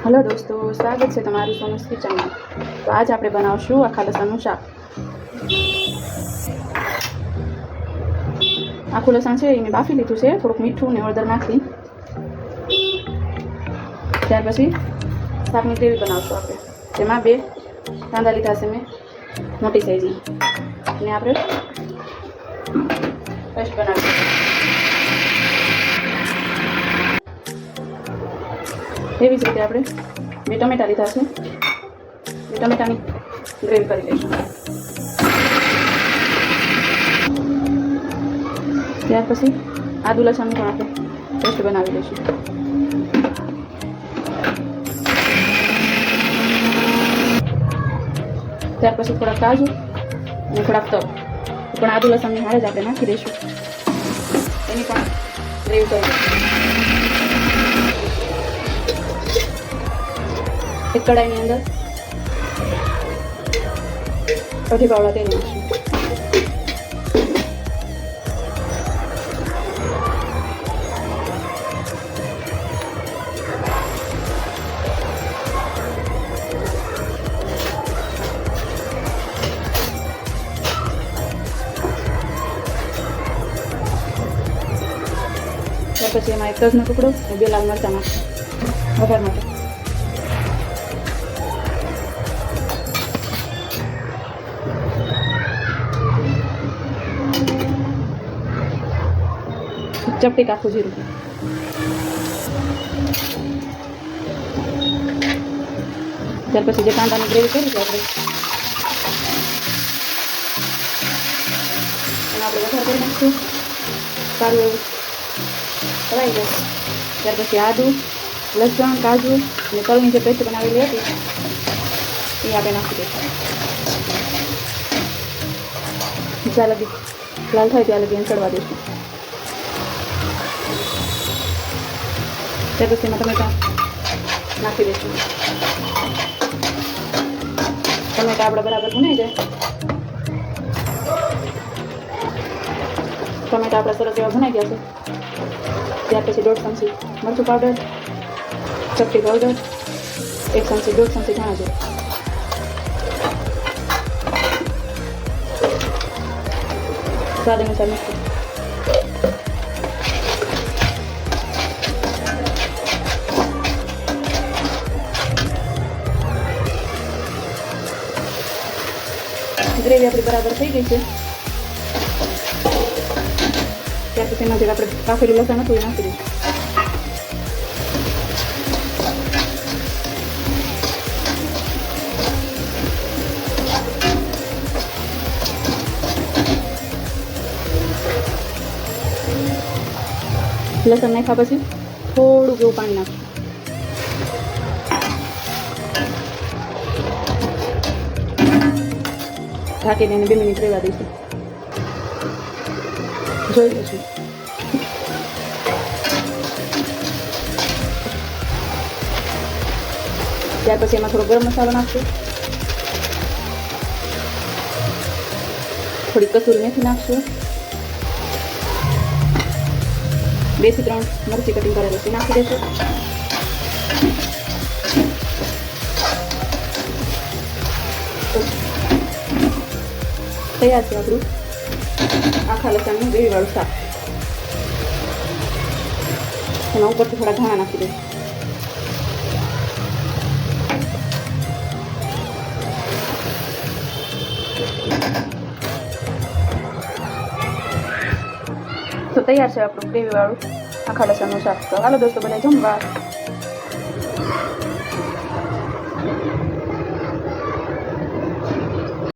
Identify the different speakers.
Speaker 1: Hello दोस्तों, स्वागत है તમારું સોનુસ કિચનમાં। તો આજ આપણે બનાવશું આખા લસણનું શાક। આખું લસણ છે એ મેં બાફી લીધું છે, થોડુંક મીઠું ને હળદર નાખી। ત્યાર પછી શાકની ગ્રેવી બનાવશું આપણે। તેમાં 2 કાંદા લીધા છે મેં મોટી સાઈઝની, અને આપણે પેસ્ટ બનાવીશું। એવી જ રીતે આપણે 2 ટમેટા લીધા છે, 2 ટમેટાની ગ્રેવી કરી લઈશું। ત્યાર પછી આદુ લસણની પણ આપણે પેસ્ટ બનાવી લઈશું। ત્યાર પછી થોડાક કાજુ અને થોડાક તલ પણ આદુ લસણની હારે જ આપણે નાખી દઈશું, એની પણ ગ્રેવી કરી લઈશું। એક કડાઈની અંદર 1 પાવડા તેલ નાખીશું। ત્યાર પછી એમાં 1 તજનો ટુકડો અને 2 લાલ મરચાં નાખીશું વઘાર માટે। ચપટી આખું જીરું, ત્યાર પછી જે કાંદાની ગ્રેવી કરી છે આપણે એમાં આપણે વઘાર કરી નાખીશું। સારું એવું કરાવી જાય। ત્યાર પછી આદુ લસણ કાજુ અને તલની જે પેસ્ટ બનાવેલી હતી એ આપણે નાખી દઈશું। જ્યાં લગી લાલ થાય ત્યાં લગી એને ચડવા દઈશું। ત્યાર પછી એમાં ટમેટા નાખી દઈશું। ટમેટા આપણે બરાબર ભૂનાઈ જાય, ટમેટા આપણા સરસ એવા ભૂનાઈ ગયા છે। ત્યાર પછી 1.5 ચમચી મરચું પાવડર, ચપટી પાવડર, 1 ચમચી 1.5 ચમચી ધાણા જીરું, સ્વાદ અનુસાર મીઠું। ગ્રેવી આપણી બરાબર થઈ ગઈ છે। ત્યાર પછી એમાં જે આપણે કાપેલું લસણ હતું એ નાખી દઈશું। લસણ નાખ્યા પછી થોડુંક એવું પાણી નાખીશું। ઢાંકીને એને 2 મિનિટ રહેવા દઈશું, જોઈ લઈશું। ત્યાર પછી એમાં થોડો ગરમ મસાલો નાખશું, થોડી કસૂરી મેથી નાખશું, 2 થી 3 મરચી કટિંગ કરેલી છે નાખી દઈશું। તૈયાર છે આપણું આખા લસણનું ગ્રેવીવાળું શાક। એમાં ઉપરથી થોડા ધાણા નાખી દઈશું। તો તૈયાર છે આપણું ગ્રેવીવાળું આખા લસણનું શાક। તો હાલો દોસ્તો, બધા જમવા।